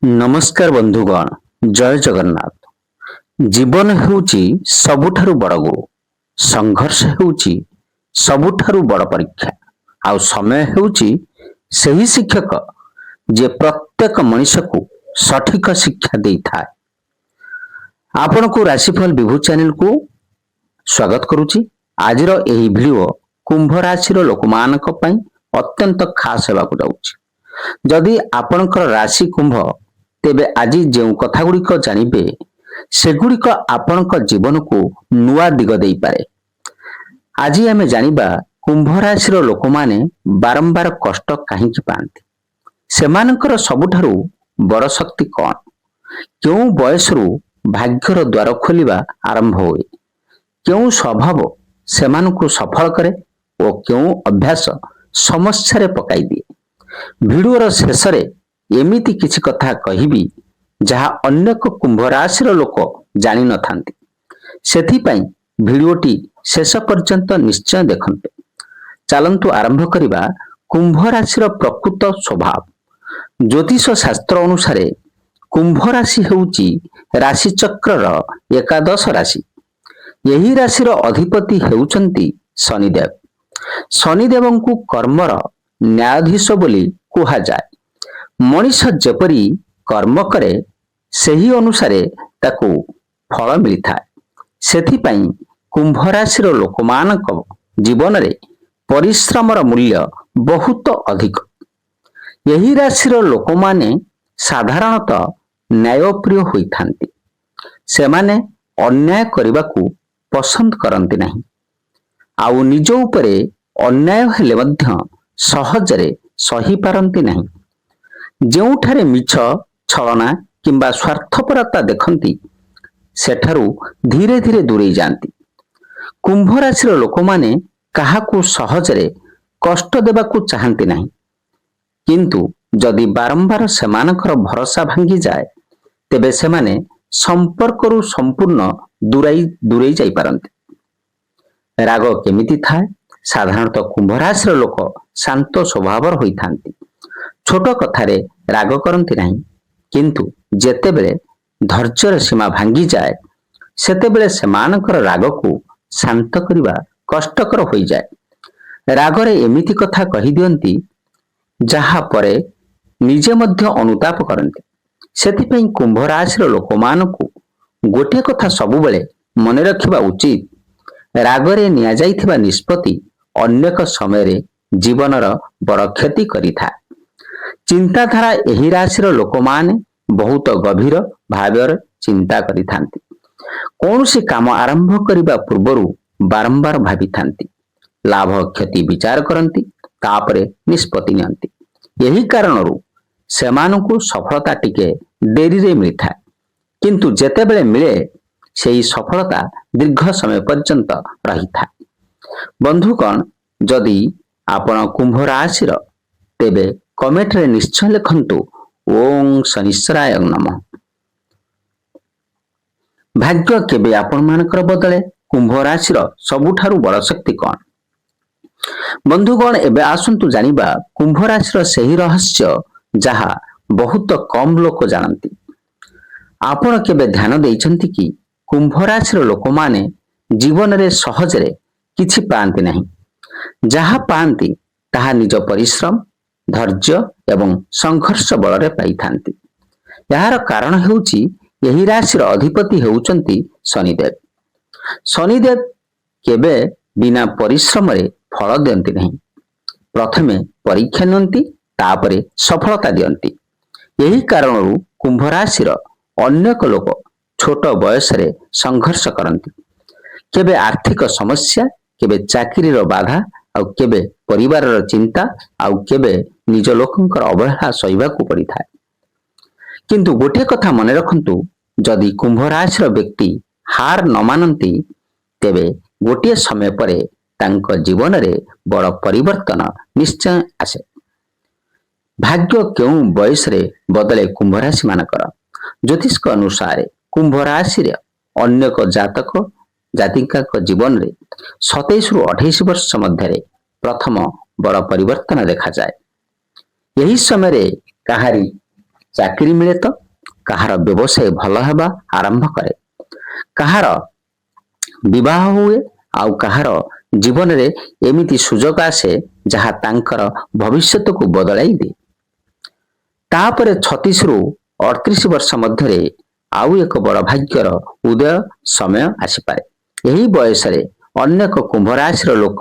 ନମସ୍କାର ବନ୍ଧୁଗଣ, ଜୟ ଜଗନ୍ନାଥ। ଜୀବନ ହେଉଛି ସବୁଠାରୁ ବଡ଼ ଗୁରୁ। ସଂଘର୍ଷ ହେଉଛି ସବୁଠାରୁ ବଡ଼ ପରୀକ୍ଷା। ଆଉ ସମୟ ହେଉଛି ସେହି ଶିକ୍ଷକ ଯେ ପ୍ରତ୍ୟେକ ମଣିଷକୁ ସଠିକ ଶିକ୍ଷା ଦେଇଥାଏ। ଆପଣଙ୍କୁ ରାଶିଫଳ ବିଭୂ ଚ୍ୟାନେଲକୁ ସ୍ୱାଗତ କରୁଛି। ଆଜିର ଏହି ଭିଡ଼ିଓ କୁମ୍ଭ ରାଶିର ଲୋକମାନଙ୍କ ପାଇଁ ଅତ୍ୟନ୍ତ ଖାସ ହେବାକୁ ଯାଉଛି। ଯଦି ଆପଣଙ୍କର ରାଶି କୁମ୍ଭ, ତେବେ ଆଜି ଯେଉଁ କଥାଗୁଡ଼ିକ ଜାଣିବେ ସେଗୁଡ଼ିକ ଆପଣଙ୍କ ଜୀବନକୁ ନୂଆ ଦିଗ ଦେଇପାରେ। ଆଜି ଆମେ ଜାଣିବା କୁମ୍ଭ ରାଶିର ଲୋକମାନେ ବାରମ୍ବାର କଷ୍ଟ କାହିଁକି ପାଆନ୍ତି, ସେମାନଙ୍କର ସବୁଠାରୁ ବଡ଼ ଶକ୍ତି କ'ଣ, କେଉଁ ବୟସରୁ ଭାଗ୍ୟର ଦ୍ୱାର ଖୋଲିବା ଆରମ୍ଭ ହୁଏ, କେଉଁ ସ୍ୱଭାବ ସେମାନଙ୍କୁ ସଫଳ କରେ ଓ କେଉଁ ଅଭ୍ୟାସ ସମସ୍ୟାରେ ପକାଇ ଦିଏ। ଭିଡ଼ିଓର ଶେଷରେ ଏମିତି କିଛି କଥା କହିବି ଯାହା ଅନେକ କୁମ୍ଭ ରାଶିର ଲୋକ ଜାଣିନଥାନ୍ତି। ସେଥିପାଇଁ ଭିଡ଼ିଓଟି ଶେଷ ପର୍ଯ୍ୟନ୍ତ ନିଶ୍ଚୟ ଦେଖନ୍ତୁ। ଚାଲନ୍ତୁ ଆରମ୍ଭ କରିବା କୁମ୍ଭ ରାଶିର ପ୍ରକୃତ ସ୍ୱଭାବ। ଜ୍ୟୋତିଷ ଶାସ୍ତ୍ର ଅନୁସାରେ କୁମ୍ଭ ରାଶି ହେଉଛି ରାଶିଚକ୍ରର ଏକାଦଶ ରାଶି। ଏହି ରାଶିର ଅଧିପତି ହେଉଛନ୍ତି ଶନିଦେବ। ଶନିଦେବଙ୍କୁ କର୍ମର ନ୍ୟାୟାଧୀଶ ବୋଲି କୁହାଯାଏ। ମଣିଷ ଯେପରି କର୍ମ କରେ ସେହି ଅନୁସାରେ ତାକୁ ଫଳ ମିଳିଥାଏ। ସେଥିପାଇଁ କୁମ୍ଭ ରାଶିର ଲୋକମାନଙ୍କ ଜୀବନରେ ପରିଶ୍ରମର ମୂଲ୍ୟ ବହୁତ ଅଧିକ। ଏହି ରାଶିର ଲୋକମାନେ ସାଧାରଣତଃ ନ୍ୟାୟପ୍ରିୟ ହୋଇଥାନ୍ତି। ସେମାନେ ଅନ୍ୟାୟ କରିବାକୁ ପସନ୍ଦ କରନ୍ତି ନାହିଁ, ଆଉ ନିଜ ଉପରେ ଅନ୍ୟାୟ ହେଲେ ମଧ୍ୟ ସହଜରେ ସହିପାରନ୍ତି ନାହିଁ। ଯେଉଁଠାରେ ମିଛ, ଛଳନା କିମ୍ବା ସ୍ୱାର୍ଥପରତା ଦେଖନ୍ତି ସେଠାରୁ ଧୀରେ ଧୀରେ ଦୂରେଇ ଯାଆନ୍ତି। କୁମ୍ଭ ରାଶିର ଲୋକମାନେ କାହାକୁ ସହଜରେ କଷ୍ଟ ଦେବାକୁ ଚାହାନ୍ତି ନାହିଁ, କିନ୍ତୁ ଯଦି ବାରମ୍ବାର ସେମାନଙ୍କର ଭରସା ଭାଙ୍ଗିଯାଏ ତେବେ ସେମାନେ ସମ୍ପର୍କରୁ ସମ୍ପୂର୍ଣ୍ଣ ଦୂରେଇ ଯାଇପାରନ୍ତି। ରାଗ କେମିତି ଥାଏ? ସାଧାରଣତଃ କୁମ୍ଭ ରାଶିର ଲୋକ ଶାନ୍ତ ସ୍ୱଭାବର ହୋଇଥାନ୍ତି। ଛୋଟ କଥାରେ ରାଗ କରନ୍ତି ନାହିଁ, କିନ୍ତୁ ଯେତେବେଳେ ଧୈର୍ଯ୍ୟର ସୀମା ଭାଙ୍ଗିଯାଏ ସେତେବେଳେ ସେମାନଙ୍କର ରାଗକୁ ଶାନ୍ତ କରିବା କଷ୍ଟକର ହୋଇଯାଏ। ରାଗରେ ଏମିତି କଥା କହିଦିଅନ୍ତି ଯାହା ପରେ ନିଜେ ମଧ୍ୟ ଅନୁତାପ କରନ୍ତି। ସେଥିପାଇଁ କୁମ୍ଭ ରାଶିର ଲୋକମାନଙ୍କୁ ଗୋଟିଏ କଥା ସବୁବେଳେ ମନେ ରଖିବା ଉଚିତ, ରାଗରେ ନିଆଯାଇଥିବା ନିଷ୍ପତ୍ତି ଅନେକ ସମୟରେ ଜୀବନର ବଡ଼ କ୍ଷତି କରିଥାଏ। ଚିନ୍ତାଧାରା ଏହି ରାଶିର ଲୋକମାନେ ବହୁତ ଗଭୀର ଭାବରେ ଚିନ୍ତା କରିଥାନ୍ତି। କୌଣସି କାମ ଆରମ୍ଭ କରିବା ପୂର୍ବରୁ ବାରମ୍ବାର ଭାବିଥାନ୍ତି, ଲାଭ କ୍ଷତି ବିଚାର କରନ୍ତି, ତାପରେ ନିଷ୍ପତ୍ତି ନିଅନ୍ତି। ଏହି କାରଣରୁ ସେମାନଙ୍କୁ ସଫଳତା ଟିକେ ଡେରିରେ ମିଳିଥାଏ, କିନ୍ତୁ ଯେତେବେଳେ ମିଳେ ସେହି ସଫଳତା ଦୀର୍ଘ ସମୟ ପର୍ଯ୍ୟନ୍ତ ରହିଥାଏ। ବନ୍ଧୁଗଣ, ଯଦି ଆପଣ କୁମ୍ଭ ରାଶିର, ତେବେ କମେଣ୍ଟରେ ନିଶ୍ଚୟ ଲେଖନ୍ତୁ ଓଁ ଶନିଶ୍ଚରାୟ ନମଃ। ଭାଗ୍ୟ କେବେ ଆପଣମାନଙ୍କର ବଦଳେ? କୁମ୍ଭ ରାଶିର ସବୁଠାରୁ ବଡ଼ ଶକ୍ତି କ'ଣ? ବନ୍ଧୁଗଣ, ଏବେ ଆସନ୍ତୁ ଜାଣିବା କୁମ୍ଭ ରାଶିର ସେହି ରହସ୍ୟ ଯାହା ବହୁତ କମ ଲୋକ ଜାଣନ୍ତି। ଆପଣ କେବେ ଧ୍ୟାନ ଦେଇଛନ୍ତି କି କୁମ୍ଭ ରାଶିର ଲୋକମାନେ ଜୀବନରେ ସହଜରେ କିଛି ପାଆନ୍ତି ନାହିଁ। ଯାହା ପାଆନ୍ତି ତାହା ନିଜ ପରିଶ୍ରମ, ଧୈର୍ଯ୍ୟ ଏବଂ ସଂଘର୍ଷ ବଳରେ ପାଇଥାନ୍ତି। ଏହାର କାରଣ ହେଉଛି ଏହି ରାଶିର ଅଧିପତି ହେଉଛନ୍ତି ଶନିଦେବ। ଶନିଦେବ କେବେ ବିନା ପରିଶ୍ରମରେ ଫଳ ଦିଅନ୍ତି ନାହିଁ। ପ୍ରଥମେ ପରୀକ୍ଷା ନିଅନ୍ତି, ତାପରେ ସଫଳତା ଦିଅନ୍ତି। ଏହି କାରଣରୁ କୁମ୍ଭ ରାଶିର ଅନେକ ଲୋକ ଛୋଟ ବୟସରେ ସଂଘର୍ଷ କରନ୍ତି। କେବେ ଆର୍ଥିକ ସମସ୍ୟା, କେବେ ଚାକିରିର ବାଧା, ଆଉ କେବେ ପରିବାରର ଚିନ୍ତା, ଆଉ କେବେ ନିଜ ଲୋକଙ୍କର ଅବହେଳା ସହିବାକୁ ପଡ଼ିଥାଏ। କିନ୍ତୁ ଗୋଟିଏ କଥା ମନେ ରଖନ୍ତୁ, ଯଦି କୁମ୍ଭ ରାଶିର ବ୍ୟକ୍ତି ହାର ନ ମାନନ୍ତି ତେବେ ଗୋଟିଏ ସମୟ ପରେ ତାଙ୍କ ଜୀବନରେ ବଡ଼ ପରିବର୍ତ୍ତନ ନିଶ୍ଚୟ ଆସେ। ଭାଗ୍ୟ କେଉଁ ବୟସରେ ବଦଳେ କୁମ୍ଭ ରାଶି ମାନଙ୍କର? ଜ୍ୟୋତିଷ ଅନୁସାରେ କୁମ୍ଭ ରାଶିରେ ଅନେକ ଜାତିକାଙ୍କ ଜୀବନରେ 27ରୁ 28 ବର୍ଷ ମଧ୍ୟରେ ପ୍ରଥମ ବଡ଼ ପରିବର୍ତ୍ତନ ଦେଖାଯାଏ। ଏହି ସମୟରେ କାହାରି ଚାକିରି ମିଳେ ତ, କାହାର ବ୍ୟବସାୟ ଭଲ ହେବା ଆରମ୍ଭ କରେ, କାହାର ବିବାହ ହୁଏ, ଆଉ କାହାର ଜୀବନରେ ଏମିତି ସୁଯୋଗ ଆସେ ଯାହା ତାଙ୍କର ଭବିଷ୍ୟତକୁ ବଦଳାଇ ଦିଏ। ତାପରେ 36 ରୁ 38 ବର୍ଷ ମଧ୍ୟରେ ଆଉ ଏକ ବଡ଼ ଭାଗ୍ୟର ଉଦୟ ସମୟ ଆସିପାରେ। ଏହି ବୟସରେ ଅନେକ କୁମ୍ଭ ରାଶିର ଲୋକ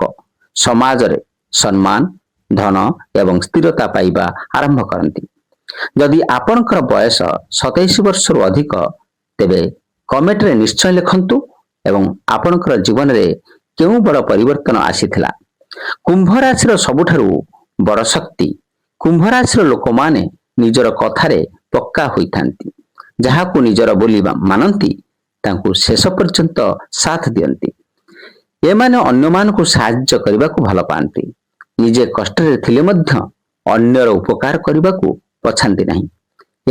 ସମାଜରେ ସମ୍ମାନ, ଧନ ଏବଂ ସ୍ଥିରତା ପାଇବା ଆରମ୍ଭ କରନ୍ତି। ଯଦି ଆପଣଙ୍କର ବୟସ 27 ବର୍ଷରୁ ଅଧିକ, ତେବେ କମେଣ୍ଟରେ ନିଶ୍ଚୟ ଲେଖନ୍ତୁ ଏବଂ ଆପଣଙ୍କର ଜୀବନରେ କେଉଁ ବଡ଼ ପରିବର୍ତ୍ତନ ଆସିଥିଲା। କୁମ୍ଭ ରାଶିର ସବୁଠାରୁ ବଡ଼ ଶକ୍ତି, କୁମ୍ଭ ରାଶିର ଲୋକମାନେ ନିଜର କଥାରେ ପକ୍କା ହୋଇଥାନ୍ତି। ଯାହାକୁ ନିଜର ବୋଲି ମାନନ୍ତି ତାଙ୍କୁ ଶେଷ ପର୍ଯ୍ୟନ୍ତ ସାଥ ଦିଅନ୍ତି। ଏମାନେ ଅନ୍ୟମାନଙ୍କୁ ସାହାଯ୍ୟ କରିବାକୁ ଭଲ ପାଆନ୍ତି। ନିଜେ କଷ୍ଟରେ ଥିଲେ ମଧ୍ୟ ଅନ୍ୟର ଉପକାର କରିବାକୁ ପଛାନ୍ତି ନାହିଁ।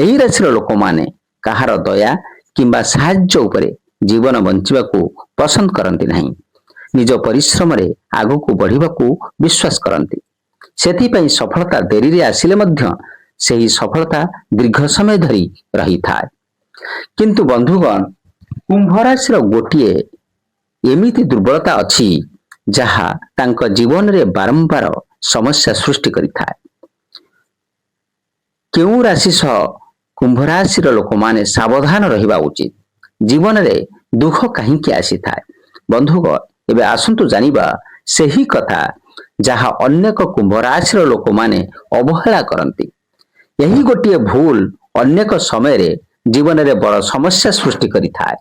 ଏହି ରାଶିର ଲୋକମାନେ କାହାର ଦୟା କିମ୍ବା ସାହାଯ୍ୟ ଉପରେ ଜୀବନ ବଞ୍ଚିବାକୁ ପସନ୍ଦ କରନ୍ତି ନାହିଁ। ନିଜ ପରିଶ୍ରମରେ ଆଗକୁ ବଢିବାକୁ ବିଶ୍ୱାସ କରନ୍ତି। ସେଥିପାଇଁ ସଫଳତା ଡେରିରେ ଆସିଲେ ମଧ୍ୟ ସେହି ସଫଳତା ଦୀର୍ଘ ସମୟ ଧରି ରହିଥାଏ। କିନ୍ତୁ ବନ୍ଧୁଗଣ, କୁମ୍ଭ ରାଶିର ଗୋଟିଏ ଏମିତି ଦୁର୍ବଳତା ଅଛି ଯାହା ତାଙ୍କ ଜୀବନରେ ବାରମ୍ବାର ସମସ୍ୟା ସୃଷ୍ଟି କରିଥାଏ। କେଉଁ ରାଶି ସହ କୁମ୍ଭ ରାଶିର ଲୋକମାନେ ସାବଧାନ ରହିବା ଉଚିତ? ଜୀବନରେ ଦୁଃଖ କାହିଁକି ଆସିଥାଏ? ବନ୍ଧୁଗଣ, ଏବେ ଆସନ୍ତୁ ଜାଣିବା ସେହି କଥା ଯାହା ଅନେକ କୁମ୍ଭ ରାଶିର ଲୋକମାନେ ଅବହେଳା କରନ୍ତି। ଏହି ଗୋଟିଏ ଭୁଲ ଅନେକ ସମୟରେ ଜୀବନରେ ବଡ଼ ସମସ୍ୟା ସୃଷ୍ଟି କରିଥାଏ।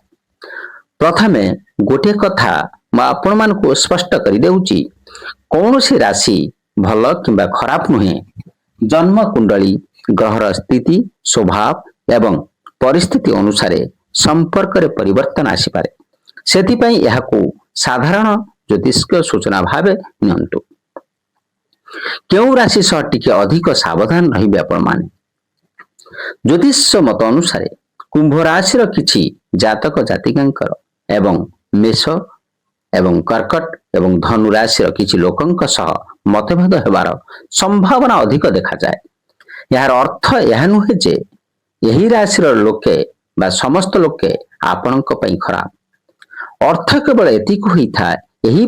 ପ୍ରଥମେ ଗୋଟିଏ କଥା ମୁଁ ଆପଣମାନଙ୍କୁ ସ୍ପଷ୍ଟ କରିଦେଉଛି, କୌଣସି ରାଶି ଭଲ କିମ୍ବା ଖରାପ ନୁହେଁ। ଜନ୍ମ କୁଣ୍ଡଳୀ, ଗ୍ରହର ସ୍ଥିତି, ସ୍ୱଭାବ ଏବଂ ପରିସ୍ଥିତି ଅନୁସାରେ ସମ୍ପର୍କରେ ପରିବର୍ତ୍ତନ ଆସିପାରେ। ସେଥିପାଇଁ ଏହାକୁ ସାଧାରଣ ଜ୍ୟୋତିଷ ସୂଚନା ଭାବେ ନିଅନ୍ତୁ। କେଉଁ ରାଶି ସହ ଟିକେ ଅଧିକ ସାବଧାନ ରହିବେ ଆପଣମାନେ? ଜ୍ୟୋତିଷ ମତ ଅନୁସାରେ କୁମ୍ଭ ରାଶିର କିଛି ଜାତକ ଜାତିକାଙ୍କର ଏବଂ ମେଷ ଏବଂ କର୍କଟ ଏବଂ ଧନୁ ରାଶିର କିଛି ଲୋକଙ୍କ ସହ ମତଭେଦ ହେବାର ସମ୍ଭାବନା ଅଧିକ ଦେଖାଯାଏ। ଏହାର ଅର୍ଥ ଏହା ନୁହେଁ ଯେ ଏହି ରାଶିର ଲୋକେ ବା ସମସ୍ତ ଲୋକେ ଆପଣଙ୍କ ପାଇଁ ଖରାପ। ଅର୍ଥ କେବଳ ଏତିକି ହୋଇଥାଏ, ଏହି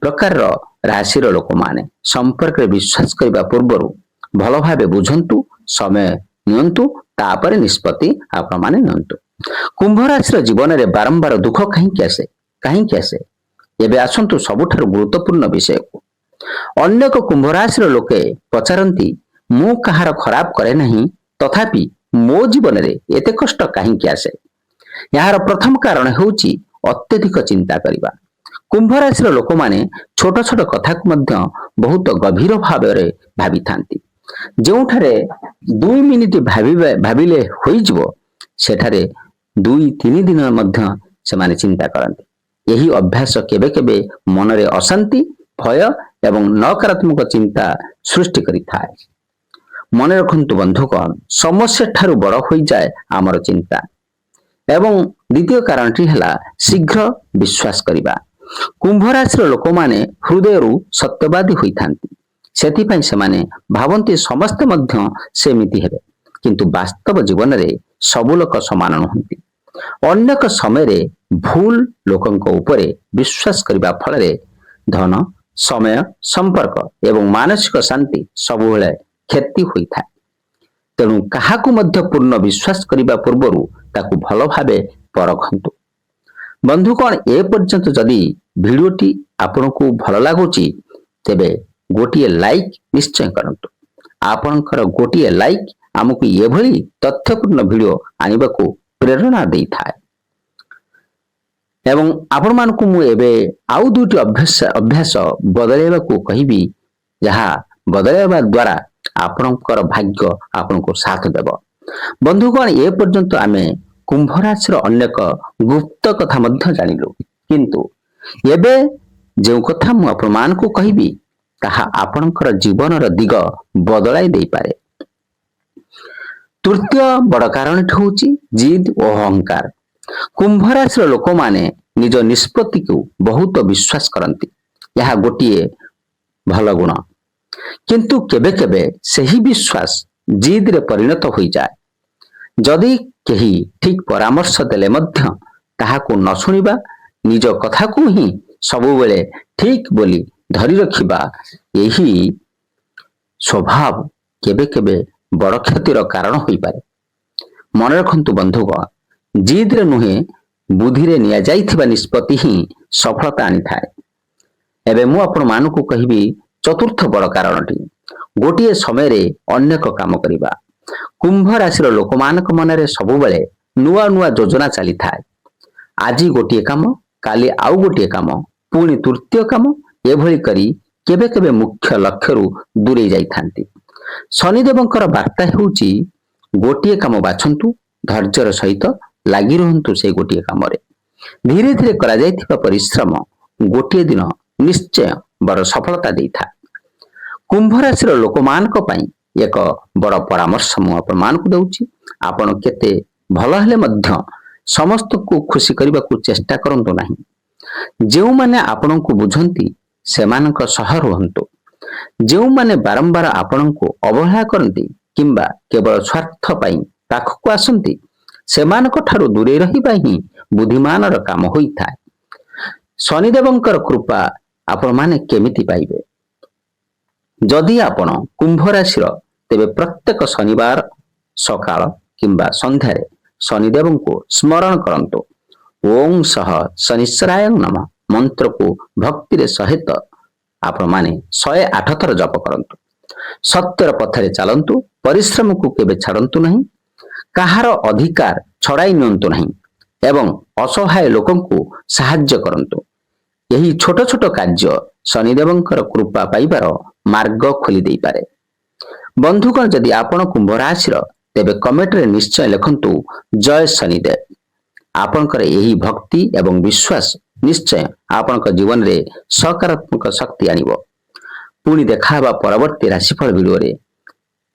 ପ୍ରକାରର ରାଶିର ଲୋକମାନେ ସମ୍ପର୍କରେ ବିଶ୍ୱାସ କରିବା ପୂର୍ବରୁ ଭଲ ଭାବେ ବୁଝନ୍ତୁ, ସମୟ ନିଅନ୍ତୁ, ତାପରେ ନିଷ୍ପତ୍ତି ଆପଣମାନେ ନିଅନ୍ତୁ। କୁମ୍ଭ ରାଶିର ଜୀବନରେ ବାରମ୍ବାର ଦୁଃଖ କାହିଁକି ଆସେ? ଏବେ ଆସନ୍ତୁ ସବୁଠାରୁ ଗୁରୁତ୍ୱପୂର୍ଣ୍ଣ ବିଷୟକୁ। ଅନେକ କୁମ୍ଭ ରାଶିର ଲୋକେ ପଚାରନ୍ତି, ମୁଁ କାହାର ଖରାପ କରେ ନାହିଁ, ତଥାପି ମୋ ଜୀବନରେ ଏତେ କଷ୍ଟ କାହିଁକି ଆସେ? ଏହାର ପ୍ରଥମ କାରଣ ହେଉଛି ଅତ୍ୟଧିକ ଚିନ୍ତା କରିବା। କୁମ୍ଭ ରାଶିର ଲୋକମାନେ ଛୋଟ ଛୋଟ କଥାକୁ ମଧ୍ୟ ବହୁତ ଗଭୀର ଭାବରେ ଭାବିଥାନ୍ତି। ଯେଉଁଠାରେ 2 ମିନିଟ ଭାବିଲେ ହୋଇଯିବ, ସେଠାରେ 2-3 ଦିନ ମଧ୍ୟ ସେମାନେ ଚିନ୍ତା କରନ୍ତି। ଏହି ଅଭ୍ୟାସ କେବେ କେବେ ମନରେ ଅଶାନ୍ତି, ଭୟ ଏବଂ ନକାରାତ୍ମକ ଚିନ୍ତା ସୃଷ୍ଟି କରିଥାଏ। ମନେ ରଖନ୍ତୁ ବନ୍ଧୁଗଣ, ସମସ୍ୟା ଠାରୁ ବଡ଼ ହୋଇଯାଏ ଆମର ଚିନ୍ତା। ଏବଂ ଦ୍ୱିତୀୟ କାରଣଟି ହେଲା ଶୀଘ୍ର ବିଶ୍ୱାସ କରିବା। କୁମ୍ଭ ରାଶିର ଲୋକମାନେ ହୃଦୟରୁ ସତ୍ୟବାଦୀ ହୋଇଥାନ୍ତି। ସେଥିପାଇଁ ସେମାନେ ଭାବନ୍ତି ସମସ୍ତେ ମଧ୍ୟ ସେମିତି ହେବେ। କିନ୍ତୁ ବାସ୍ତବ ଜୀବନରେ ସବୁ ଲୋକ ସମାନ ନୁହନ୍ତି। ଅନେକ ସମୟରେ ଭୁଲ ଲୋକଙ୍କ ଉପରେ ବିଶ୍ୱାସ କରିବା ଫଳରେ ଧନ, ସମୟ, ସମ୍ପର୍କ ଏବଂ ମାନସିକ ଶାନ୍ତି ସବୁବେଳେ କ୍ଷତି ହୋଇଥାଏ। ତେଣୁ କାହାକୁ ମଧ୍ୟ ପୂର୍ଣ୍ଣ ବିଶ୍ୱାସ କରିବା ପୂର୍ବରୁ ତାକୁ ଭଲ ଭାବେ ପରଖନ୍ତୁ। ବନ୍ଧୁଗଣ, ଏ ପର୍ଯ୍ୟନ୍ତ ଯଦି ଭିଡିଓଟି ଆପଣଙ୍କୁ ଭଲ ଲାଗୁଛି, ତେବେ ଗୋଟିଏ ଲାଇକ୍ ନିଶ୍ଚୟ କରନ୍ତୁ। ଆପଣଙ୍କର ଗୋଟିଏ ଲାଇକ୍ ଆମକୁ ଏଭଳି ତଥ୍ୟପୂର୍ଣ୍ଣ ଭିଡିଓ ଆଣିବାକୁ ପ୍ରେରଣା ଦେଇଥାଏ। ଏବଂ ଆପଣମାନଙ୍କୁ ମୁଁ ଏବେ ଆଉ 2ଟି ଅଭ୍ୟାସ ବଦଳାଇବାକୁ କହିବି, ଯାହା ବଦଳାଇବା ଦ୍ୱାରା ଆପଣଙ୍କର ଭାଗ୍ୟ ଆପଣଙ୍କୁ ସାଥ ଦେବ। ବନ୍ଧୁଗଣ, ଏ ପର୍ଯ୍ୟନ୍ତ ଆମେ କୁମ୍ଭ ରାଶିର ଅନେକ ଗୁପ୍ତ କଥା ମଧ୍ୟ ଜାଣିଲୁ, କିନ୍ତୁ ଏବେ ଯେଉଁ କଥା ମୁଁ ଆପଣମାନଙ୍କୁ କହିବି ତାହା ଆପଣଙ୍କର ଜୀବନର ଦିଗ ବଦଳାଇ ଦେଇପାରେ। ତୃତୀୟ ବଡ଼ କାରଣଟି ହେଉଛି ଜିଦ୍ ଓ ଅହଙ୍କାର। କୁମ୍ଭ ରାଶିର ଲୋକମାନେ ନିଜ ନିଷ୍ପତ୍ତିକୁ ବହୁତ ବିଶ୍ୱାସ କରନ୍ତି। ଏହା ଗୋଟିଏ ଭଲ ଗୁଣ। କିନ୍ତୁ କେବେ କେବେ ସେହି ବିଶ୍ୱାସ ଜିଦରେ ପରିଣତ ହୋଇଯାଏ। ଯଦି କେହି ଠିକ ପରାମର୍ଶ ଦେଲେ ମଧ୍ୟ ତାହାକୁ ନ ଶୁଣିବା, ନିଜ କଥାକୁ ହିଁ ସବୁବେଳେ ଠିକ ବୋଲି ଧରି ରଖିବା, ଏହି ସ୍ୱଭାବ କେବେ କେବେ ବଡ଼ କ୍ଷତିର କାରଣ ହୋଇପାରେ। ମନେ ରଖନ୍ତୁ ବନ୍ଧୁଗଣ, ଜିଦରେ ନୁହେଁ ବୁଦ୍ଧିରେ ନିଆଯାଇଥିବା ନିଷ୍ପତ୍ତି ହିଁ ସଫଳତା ଆଣିଥାଏ। ଏବେ ମୁଁ ଆପଣମାନଙ୍କୁ କହିବି ଚତୁର୍ଥ ବଡ଼ କାରଣଟି, ଗୋଟିଏ ସମୟରେ ଅନେକ କାମ କରିବା। କୁମ୍ଭ ରାଶିର ଲୋକମାନଙ୍କ ମନରେ ସବୁବେଳେ ନୂଆ ନୂଆ ଯୋଜନା ଚାଲିଥାଏ। ଆଜି ଗୋଟିଏ କାମ, କାଲି ଆଉ ଗୋଟିଏ କାମ, ପୁଣି ତୃତୀୟ କାମ, ଏଭଳି କରି କେବେ କେବେ ମୁଖ୍ୟ ଲକ୍ଷ୍ୟରୁ ଦୂରେଇ ଯାଇଥାନ୍ତି। ଶନିଦେବଙ୍କର ବାର୍ତ୍ତା ହେଉଛି, ଗୋଟିଏ କାମ ବାଛନ୍ତୁ, ଧୈର୍ଯ୍ୟର ସହିତ ଲାଗି ରୁହନ୍ତୁ ସେ ଗୋଟିଏ କାମରେ। ଧୀରେ ଧୀରେ କରାଯାଇଥିବା ପରିଶ୍ରମ ଗୋଟିଏ ଦିନ ନିଶ୍ଚୟ ବଡ଼ ସଫଳତା ଦେଇଥାଏ। କୁମ୍ଭ ରାଶିର ଲୋକମାନଙ୍କ ପାଇଁ ଏକ ବଡ଼ ପରାମର୍ଶ ମୁଁ ଆପଣମାନଙ୍କୁ ଦେଉଛି। ଆପଣ କେତେ ଭଲ ହେଲେ ମଧ୍ୟ ସମସ୍ତଙ୍କୁ ଖୁସି କରିବାକୁ ଚେଷ୍ଟା କରନ୍ତୁ ନାହିଁ। ଯେଉଁମାନେ ଆପଣଙ୍କୁ ବୁଝନ୍ତି ସେମାନଙ୍କ ସହ ରୁହନ୍ତୁ। ଯେଉଁମାନେ ବାରମ୍ବାର ଆପଣଙ୍କୁ ଅବହେଳା କରନ୍ତି କିମ୍ବା କେବଳ ସ୍ୱାର୍ଥ ପାଇଁ ପାଖକୁ ଆସନ୍ତି, ସେମାନଙ୍କ ଠାରୁ ଦୂରେଇ ରହିବା ହିଁ ବୁଦ୍ଧିମାନର କାମ ହୋଇଥାଏ। ଶନିଦେବଙ୍କର କୃପା ଆପଣମାନେ କେମିତି ପାଇବେ? ଯଦି ଆପଣ କୁମ୍ଭ ରାଶିର, ତେବେ ପ୍ରତ୍ୟେକ ଶନିବାର ସକାଳ କିମ୍ବା ସନ୍ଧ୍ୟାରେ ଶନିଦେବଙ୍କୁ ସ୍ମରଣ କରନ୍ତୁ। ଓଁ ସହ ଶନିଶ୍ଚରାୟ ନମଃ ମନ୍ତ୍ରକୁ ଭକ୍ତିରେ ସହିତ ଆପଣମାନେ 108 ଥର ଜପ କରନ୍ତୁ। ସତ୍ୟର ପଥରେ ଚାଲନ୍ତୁ, ପରିଶ୍ରମକୁ କେବେ ଛାଡ଼ନ୍ତୁ ନାହିଁ, କାହାର ଅଧିକାର ଛଡ଼ାଇ ନିଅନ୍ତୁ ନାହିଁ ଏବଂ ଅସହାୟ ଲୋକଙ୍କୁ ସାହାଯ୍ୟ କରନ୍ତୁ। ଏହି ଛୋଟ ଛୋଟ କାର୍ଯ୍ୟ ଶନିଦେବଙ୍କର କୃପା ପାଇବାର ମାର୍ଗ ଖୋଲି ଦେଇପାରେ। ବନ୍ଧୁଗଣ, ଯଦି ଆପଣ କୁମ୍ଭ ରାଶିର, ତେବେ କମେଣ୍ଟରେ ନିଶ୍ଚୟ ଲେଖନ୍ତୁ ଜୟ ଶନିଦେବ। ଆପଣଙ୍କର ଏହି ଭକ୍ତି ଏବଂ ବିଶ୍ୱାସ ନିଶ୍ଚୟ ଆପଣଙ୍କ ଜୀବନରେ ସକାରାତ୍ମକ ଶକ୍ତି ଆଣିବ। ପୁଣି ଦେଖାହେବା ପରବର୍ତ୍ତୀ ରାଶିଫଳ ଭିଡ଼ିଓରେ।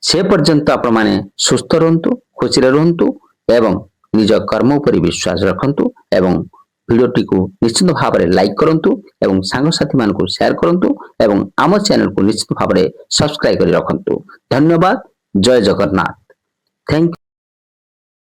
ସେ ପର୍ଯ୍ୟନ୍ତ ଆପଣମାନେ ସୁସ୍ଥ ରୁହନ୍ତୁ, ଖୁସିରେ ରୁହନ୍ତୁ ଏବଂ ନିଜ କର୍ମ ଉପରେ ବିଶ୍ୱାସ ରଖନ୍ତୁ ଏବଂ ଭିଡ଼ିଓଟିକୁ ନିଶ୍ଚିତ ଭାବରେ ଲାଇକ୍ କରନ୍ତୁ ଏବଂ ସାଙ୍ଗସାଥିମାନଙ୍କୁ ସେୟାର କରନ୍ତୁ ଏବଂ ଆମ ଚ୍ୟାନେଲକୁ ନିଶ୍ଚିତ ଭାବରେ ସବସ୍କ୍ରାଇବ କରି ରଖନ୍ତୁ। ଧନ୍ୟବାଦ। ଜୟ ଜଗନ୍ନାଥ। ଥ୍ୟାଙ୍କ